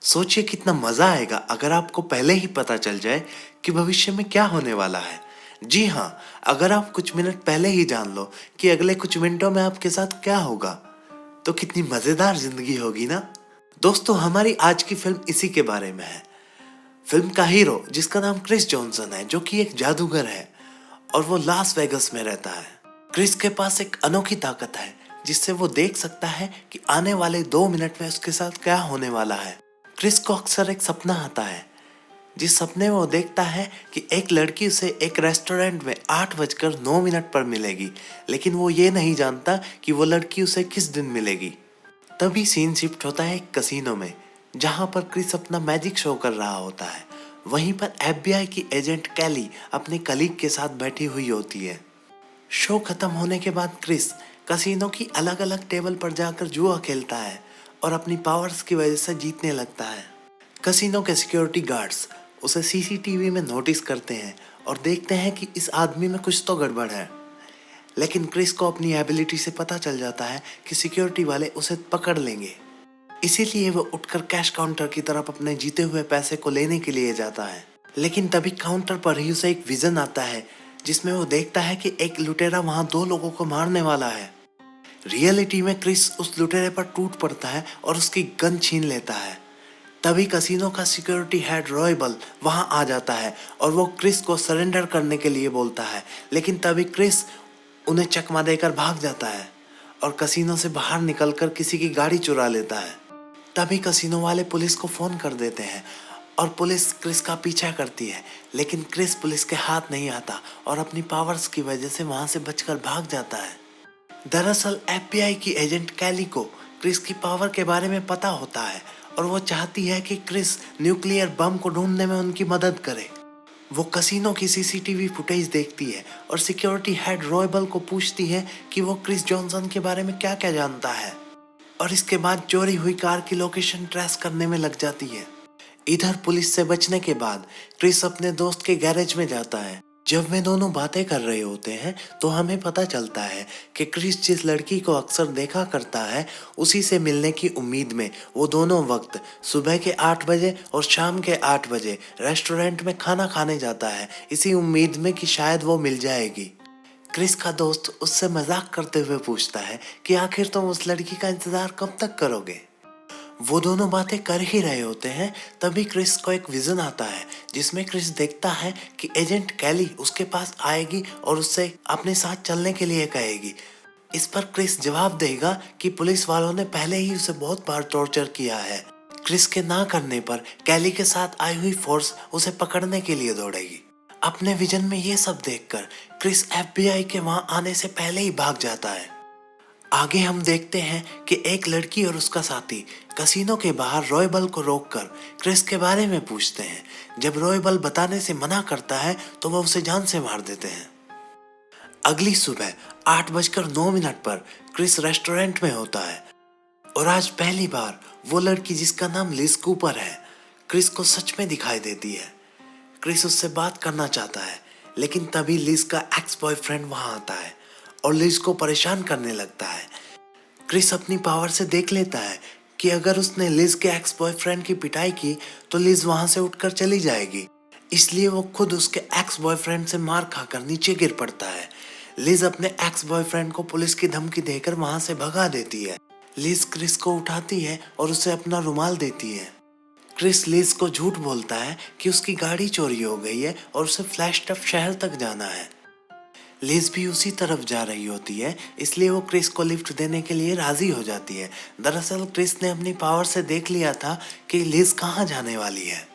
सोचिए कितना मजा आएगा अगर आपको पहले ही पता चल जाए कि भविष्य में क्या होने वाला है। जी हाँ, अगर आप कुछ मिनट पहले ही जान लो कि अगले कुछ मिनटों में आपके साथ क्या होगा, तो कितनी मजेदार जिंदगी होगी ना। दोस्तों, हमारी आज की फिल्म इसी के बारे में है। फिल्म का हीरो, जिसका नाम क्रिस जॉनसन है, जो कि एक जादूगर है और वो लास वेगस में रहता है। क्रिस के पास एक अनोखी ताकत है जिससे वो देख सकता है कि आने वाले 2 मिनट में उसके साथ क्या होने वाला है। क्रिस को अक्सर एक सपना आता है, जिस सपने में वो देखता है कि एक लड़की उसे एक रेस्टोरेंट में 8:09 पर मिलेगी, लेकिन वो ये नहीं जानता कि वो लड़की उसे किस दिन मिलेगी। तभी सीन शिफ्ट होता है एक कसीनो में, जहां पर क्रिस अपना मैजिक शो कर रहा होता है। वहीं पर एफबीआई की एजेंट कैली अपने कलीग के साथ बैठी हुई होती है। शो खत्म होने के बाद क्रिस कसीनो की अलग अलग टेबल पर जाकर जुआ खेलता है और अपनी पावर्स की वजह से जीतने लगता है। कसीनो के सिक्योरिटी गार्ड्स उसे सीसीटीवी में नोटिस करते हैं और देखते हैं कि इस आदमी में कुछ तो गड़बड़ है। लेकिन क्रिस को अपनी एबिलिटी से पता चल जाता है कि सिक्योरिटी वाले उसे पकड़ लेंगे। इसीलिए वो उठकर कैश काउंटर की तरफ अपने जीते हुए पैसे को लेने के लिए जाता है। लेकिन तभी काउंटर पर ही उसे एक विजन आता है, जिसमें वो देखता है कि एक लुटेरा वहां 2 लोगों को मारने वाला है। रियलिटी में क्रिस उस लुटेरे पर टूट पड़ता है और उसकी गन छीन लेता है। तभी कसीनो का सिक्योरिटी हेड रॉयबल वहां आ जाता है और वो क्रिस को सरेंडर करने के लिए बोलता है। लेकिन तभी क्रिस उन्हें चकमा देकर भाग जाता है और कसीनो से बाहर निकलकर किसी की गाड़ी चुरा लेता है। तभी कसीनो वाले पुलिस को फोन कर देते हैं और पुलिस क्रिस का पीछा करती है, लेकिन क्रिस पुलिस के हाथ नहीं आता और अपनी पावर्स की वजह से वहां से बचकर भाग जाता है। दरअसल एफबीआई की एजेंट कैली को क्रिस की पावर के बारे में पता होता है और वो चाहती है कि क्रिस न्यूक्लियर बम को ढूंढने में उनकी मदद करे। वो कसीनो की सीसीटीवी फुटेज देखती है और सिक्योरिटी हेड रॉयबल को पूछती है कि वो क्रिस जॉनसन के बारे में क्या क्या जानता है, और इसके बाद चोरी हुई कार की लोकेशन ट्रेस करने में लग जाती है। इधर पुलिस से बचने के बाद क्रिस अपने दोस्त के गैरेज में जाता है। जब वे दोनों बातें कर रहे होते हैं तो हमें पता चलता है कि क्रिस जिस लड़की को अक्सर देखा करता है, उसी से मिलने की उम्मीद में वो दोनों वक्त सुबह के 8 बजे और शाम के 8 बजे रेस्टोरेंट में खाना खाने जाता है, इसी उम्मीद में कि शायद वो मिल जाएगी। क्रिस का दोस्त उससे मजाक करते हुए पूछता है कि आखिर तुम उस लड़की का इंतजार कब तक करोगे। वो दोनों बातें कर ही रहे होते हैं, तभी क्रिस को एक विजन आता है, जिसमें क्रिस देखता है कि एजेंट कैली उसके पास आएगी और उससे अपने साथ चलने के लिए कहेगी। इस पर क्रिस जवाब देगा कि पुलिस वालों ने पहले ही उसे बहुत बार टॉर्चर किया है। क्रिस के ना करने पर कैली के साथ आई हुई फोर्स उसे पकड़ने के लिए दौड़ेगी। अपने विजन में ये सब देखकर क्रिस एफबीआई के वहां आने से पहले ही भाग जाता है। आगे हम देखते हैं कि एक लड़की और उसका साथी कसीनो के बाहर रॉयबल को रोककर क्रिस के बारे में पूछते हैं। जब रॉयबल बताने से मना करता है तो वह उसे जान से मार देते हैं। अगली सुबह 8:09 पर क्रिस रेस्टोरेंट में होता है और आज पहली बार वो लड़की, जिसका नाम लिज कूपर है, क्रिस को सच में दिखाई देती है। क्रिस उससे बात करना चाहता है, लेकिन तभी लिज का एक्स बॉयफ्रेंड वहां आता है और लिज को परेशान करने लगता है। क्रिस अपनी पावर से देख लेता है कि अगर उसने लिज के एक्स बॉयफ्रेंड की पिटाई की तो लिज वहां से उठकर चली जाएगी। इसलिए वो खुद उसके एक्स बॉयफ्रेंड से मार खाकर नीचे गिर पड़ता है। लिज अपने एक्स बॉयफ्रेंड को पुलिस की धमकी देकर वहां से भगा देती है। लिज क्रिस को उठाती है और उसे अपना रुमाल देती है। क्रिस लिज को झूठ बोलता है कि उसकी गाड़ी चोरी हो गई है और उसे फ्लैश टफ शहर तक जाना है। लिज भी उसी तरफ जा रही होती है, इसलिए वो क्रिस को लिफ्ट देने के लिए राजी हो जाती है। दरअसल क्रिस ने अपनी पावर से देख लिया था कि लिज कहाँ जाने वाली है।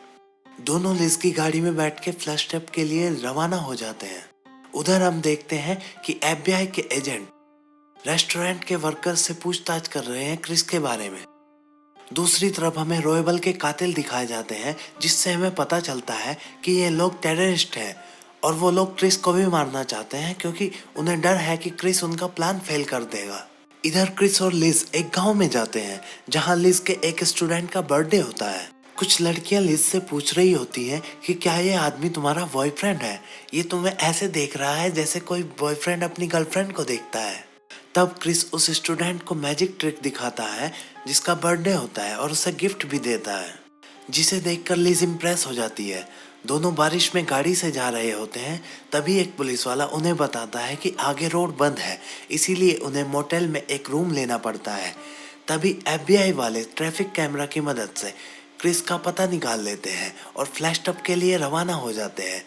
दोनों लिज की गाड़ी में बैठ के फ्लैश टफ के लिए रवाना हो जाते हैं। उधर हम देखते हैं कि एफबीआई के एजेंट रेस्टोरेंट के वर्कर्स से पूछताछ कर रहे हैं क्रिस के बारे में। दूसरी तरफ हमें रॉयबल के कातिल दिखाए जाते हैं, जिससे हमें पता चलता है कि ये लोग टेररिस्ट हैं और वो लोग क्रिस को भी मारना चाहते हैं, क्योंकि उन्हें डर है कि क्रिस उनका प्लान फेल कर देगा। इधर क्रिस और लिज एक गांव में जाते हैं, जहां लिज के एक स्टूडेंट का बर्थडे होता है। कुछ लड़कियां लिज से पूछ रही होती हैं कि क्या ये आदमी तुम्हारा बॉयफ्रेंड है? ये तुम्हें ऐसे देख रहा है जैसे कोई बॉयफ्रेंड अपनी गर्लफ्रेंड को देखता है। तब क्रिस उस स्टूडेंट को मैजिक ट्रिक दिखाता है, जिसका बर्थडे होता है, और उसे गिफ्ट भी देता है। जिसे देखकर लिज इम्प्रेस हो जाती है। दोनों बारिश में गाड़ी से जा रहे होते हैं, तभी एक पुलिस वाला उन्हें बताता है कि आगे रोड बंद है, इसीलिए उन्हें मोटेल में एक रूम लेना पड़ता है। तभी एफबीआई वाले ट्रैफिक कैमरा की मदद से क्रिस का पता निकाल लेते हैं और फ्लैश टॉप के लिए रवाना हो जाते हैं।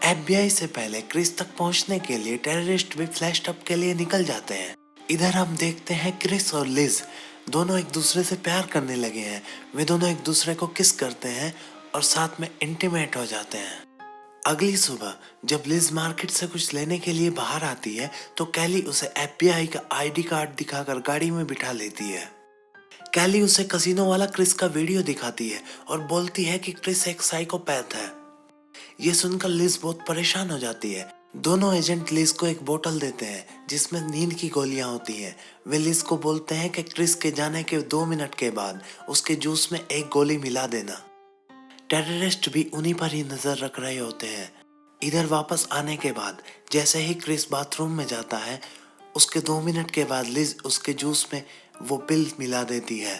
एफबीआई से पहले क्रिस तक पहुंचने के लिए टेररिस्ट भी फ्लैश टॉप के लिए निकल जाते हैं। इधर हम देखते हैं क्रिस और लिज दोनों एक दूसरे से प्यार करने लगे हैं। वे दोनों एक दूसरे को किस करते हैं और साथ में इंटीमेट हो जाते हैं। अगली सुबह जब लिज मार्केट से कुछ लेने के लिए बाहर आती है तो कैली उसे एफबीआई का आईडी कार्ड दिखाकर गाड़ी में बिठा लेती है। कैली उसे कसिनो वाला क्रिस का वीडियो दिखाती है और बोलती है कि क्रिस एक साइकोपैथ है। ये सुनकर लिज बहुत परेशान हो जाती है। दोनों एजेंट लिज को एक बोतल देते हैं जिसमें नींद की गोलियां होती हैं। वे लिज को बोलते हैं कि क्रिस के जाने के 2 मिनट के बाद उसके जूस में एक गोली मिला देना। टेररिस्ट भी उन्हीं पर ही नजर रख रहे होते हैं। इधर वापस आने के बाद जैसे ही क्रिस बाथरूम में जाता है, उसके 2 मिनट के बाद लिज उसके जूस में वो पिल मिला देती है।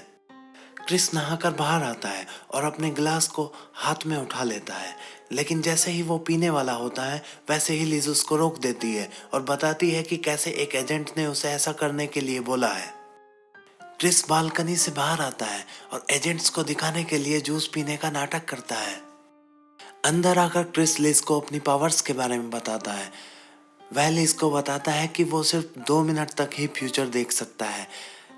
क्रिस नहाकर बाहर आता है और अपने गिलास को हाथ में उठा लेता है, लेकिन जैसे ही वो पीने वाला होता है वैसे ही लिज उसको रोक देती है और बताती है कि कैसे एक एजेंट ने उसे ऐसा करने के लिए बोला है। क्रिस बालकनी से बाहर आता है और एजेंट्स को दिखाने के लिए जूस पीने का नाटक करता है। अंदर आकर क्रिस लिज को अपनी पावर्स के बारे में बताता है। वह लिज को बताता है कि वो सिर्फ 2 मिनट तक ही फ्यूचर देख सकता है,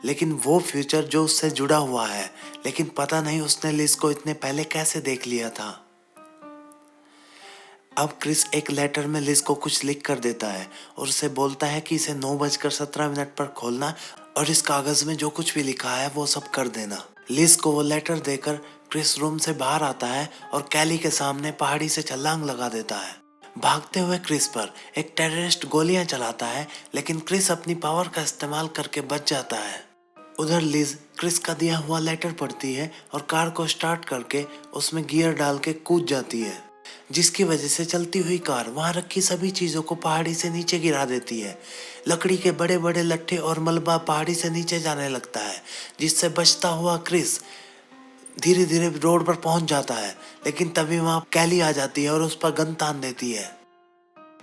लेकिन वो फ्यूचर जो उससे जुड़ा हुआ है, लेकिन पता नहीं उसने लिज को इतने पहले कैसे देख लिया था। अब क्रिस एक लेटर में लिज को कुछ लिख कर देता है और उसे बोलता है कि इसे 9:17 पर खोलना और इस कागज में जो कुछ भी लिखा है वो सब कर देना। लिज को वो लेटर देकर क्रिस रूम से बाहर आता है और कैली के सामने पहाड़ी से छलांग लगा देता है। भागते हुए क्रिस पर एक टेररिस्ट गोलियां चलाता है, लेकिन क्रिस अपनी पावर का इस्तेमाल करके बच जाता है। उधर लिज क्रिस का दिया हुआ लेटर पढ़ती है और कार को स्टार्ट करके उसमें गियर डाल के कूद जाती है, जिसकी वजह से चलती हुई कार वहां रखी सभी चीजों को पहाड़ी से नीचे गिरा देती है। लकड़ी के बड़े बड़े लट्ठे और मलबा पहाड़ी से नीचे जाने लगता है, जिससे बचता हुआ क्रिस धीरे धीरे रोड पर पहुंच जाता है। लेकिन तभी वहां कैली आ जाती है और उस पर गन तान देती है।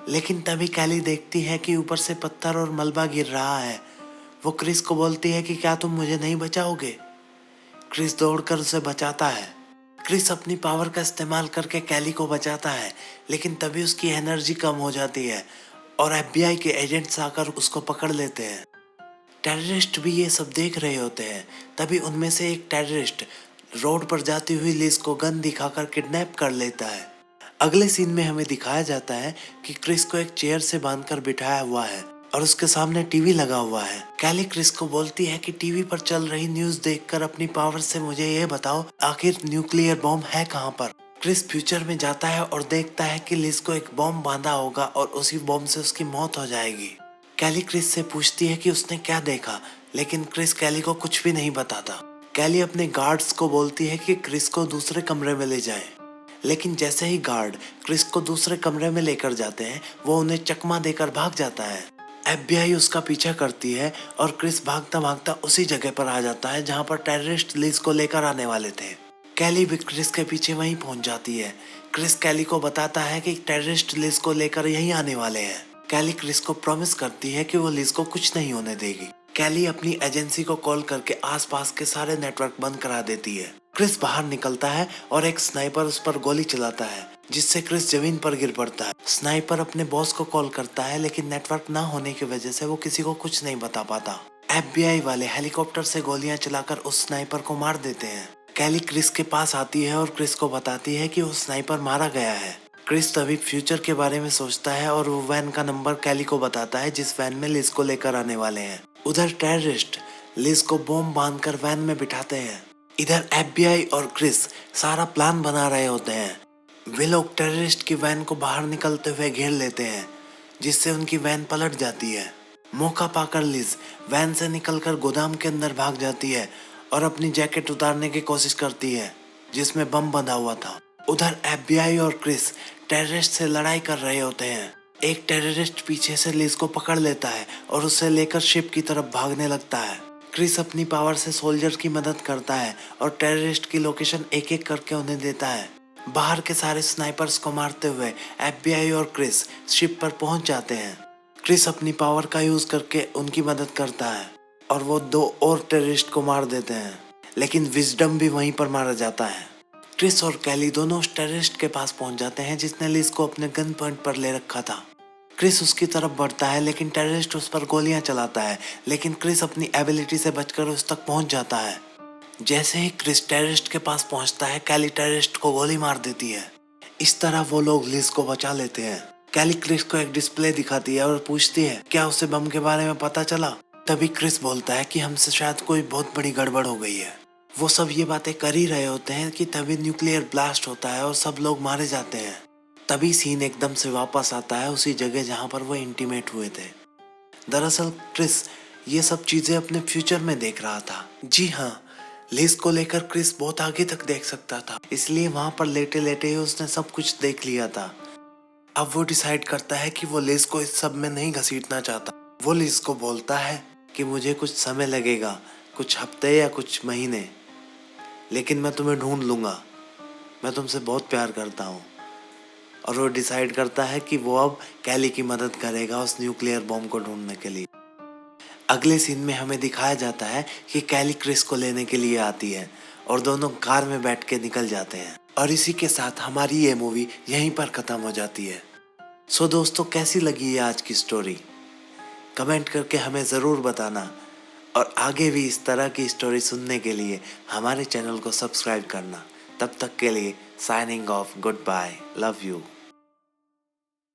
लेकिन तभी कैली देखती है कि ऊपर से पत्थर और मलबा गिर रहा है। वो क्रिस को बोलती है कि क्या तुम मुझे नहीं बचाओगे। क्रिस दौड़कर उसे बचाता है। क्रिस अपनी पावर का इस्तेमाल करके कैली को बचाता है, लेकिन तभी उसकी एनर्जी कम हो जाती है और एफबीआई के एजेंट्स आकर उसको पकड़ लेते हैं। टेररिस्ट भी ये सब देख रहे होते हैं। तभी उनमें से एक टेररिस्ट रोड पर जाती हुई लिज को गन दिखाकर किडनैप कर लेता है। अगले सीन में हमें दिखाया जाता है कि क्रिस को एक चेयर से बांधकर बिठाया हुआ है और उसके सामने टीवी लगा हुआ है। कैली क्रिस को बोलती है कि टीवी पर चल रही न्यूज देखकर अपनी पावर से मुझे ये बताओ आखिर न्यूक्लियर बॉम्ब है कहाँ पर। क्रिस फ्यूचर में जाता है और देखता है कि लिज को एक बॉम्ब बांधा होगा और उसी बॉम्ब से उसकी मौत हो जाएगी। कैली क्रिस से पूछती है कि उसने क्या देखा, लेकिन क्रिस कैली को कुछ भी नहीं बताता। कैली अपने गार्ड्स को बोलती है कि क्रिस को दूसरे कमरे में ले जाएं, लेकिन जैसे ही गार्ड क्रिस को दूसरे कमरे में लेकर जाते हैं वो उन्हें चकमा देकर भाग जाता है। एफबीआई उसका पीछा करती है और क्रिस भागता भागता उसी जगह पर आ जाता है जहां पर टेररिस्ट लिज को लेकर आने वाले थे। कैली भी क्रिस के पीछे वहीं पहुंच जाती है। क्रिस कैली को बताता है कि टेररिस्ट लिज को लेकर यहीं आने वाले हैं। कैली क्रिस को प्रॉमिस करती है कि वो लिज को कुछ नहीं होने देगी। कैली अपनी एजेंसी को कॉल करके आसपास के सारे नेटवर्क बंद करा देती है। क्रिस बाहर निकलता है और एक स्नाइपर उस पर गोली चलाता है, जिससे क्रिस जमीन पर गिर पड़ता है। स्नाइपर अपने बॉस को कॉल करता है, लेकिन नेटवर्क ना होने की वजह से वो किसी को कुछ नहीं बता पाता। एफबीआई वाले हेलीकॉप्टर से गोलियां चलाकर उस स्नाइपर को मार देते हैं। कैली क्रिस के पास आती है और क्रिस को बताती है कि वो स्नाइपर मारा गया है। क्रिस तभी फ्यूचर के बारे में सोचता है और वो वैन का नंबर कैली को बताता है जिस वैन में लिज को लेकर आने वाले हैं। उधर टेररिस्ट लिज को बॉम्ब बांधकर वैन में बिठाते हैं। इधर एफबीआई और क्रिस सारा प्लान बना रहे होते हैं। वे लोग टेररिस्ट की वैन को बाहर निकलते हुए घेर लेते हैं, जिससे उनकी वैन पलट जाती है। मौका पाकर लिज वैन से निकलकर गोदाम के अंदर भाग जाती है और अपनी जैकेट उतारने की कोशिश करती है जिसमें बम बंधा हुआ था। उधर एफबीआई और क्रिस टेररिस्ट से लड़ाई कर रहे होते हैं। एक टेररिस्ट पीछे से लिज को पकड़ लेता है और उसे लेकर शिप की तरफ भागने लगता है। क्रिस अपनी पावर से सोल्जर की मदद करता है और टेररिस्ट की लोकेशन एक एक करके उन्हें देता है। बाहर के सारे स्नाइपर्स को मारते हुए एफबीआई और क्रिस शिप पर पहुंच जाते हैं। क्रिस अपनी पावर का यूज करके उनकी मदद करता है और वो 2 और टेररिस्ट को मार देते हैं, लेकिन विजडम भी वहीं पर मारा जाता है। क्रिस और कैली दोनों उस टेररिस्ट के पास पहुंच जाते हैं जिसने लिज को अपने गन पॉइंट पर ले रखा था। क्रिस उसकी तरफ बढ़ता है लेकिन टेररिस्ट उस पर गोलियां चलाता है, लेकिन क्रिस अपनी एबिलिटी से बचकर उस तक पहुंच जाता है। जैसे ही क्रिस टेररिस्ट के पास पहुंचता है, कैली टेररिस्ट को गोली मार देती है। इस तरह वो लोग लिज को बचा लेते हैं। कैली क्रिस को एक डिस्प्ले दिखाती है और पूछती है क्या उसे बम के बारे में पता चला। तभी क्रिस बोलता है कि हमसे शायद कोई बहुत बड़ी गड़बड़ हो गई है। वो सब ये बातें कर ही रहे होते हैं कि तभी न्यूक्लियर ब्लास्ट होता है और सब लोग मारे जाते हैं। तभी सीन एकदम से वापस आता है उसी जगह जहां पर वो इंटीमेट हुए थे। दरअसल क्रिस ये सब चीजें अपने फ्यूचर में देख रहा था। जी हाँ, लिज को लेकर क्रिस बहुत आगे तक देख सकता था, इसलिए वहां पर लेटे लेटे ही उसने सब कुछ देख लिया था। अब वो डिसाइड करता है कि वो लिज को इस सब में नहीं घसीटना चाहता। वो लिज को बोलता है कि मुझे कुछ समय लगेगा, कुछ हफ्ते या कुछ महीने, लेकिन मैं तुम्हें ढूंढ लूंगा, मैं तुमसे बहुत प्यार करता हूँ। और वो डिसाइड करता है कि वो अब कैली की मदद करेगा उस न्यूक्लियर बॉम्ब को ढूंढने के लिए। अगले सीन में हमें दिखाया जाता है कि कैली क्रिस को लेने के लिए आती है और दोनों कार में बैठ के निकल जाते हैं। और इसी के साथ हमारी ये मूवी यहीं पर खत्म हो जाती है। सो दोस्तों, कैसी लगी ये आज की स्टोरी? कमेंट करके हमें ज़रूर बताना और आगे भी इस तरह की स्टोरी सुनने के लिए हमारे चैनल को सब्सक्राइब करना। तब तक के लिए signing off, good bye, love you.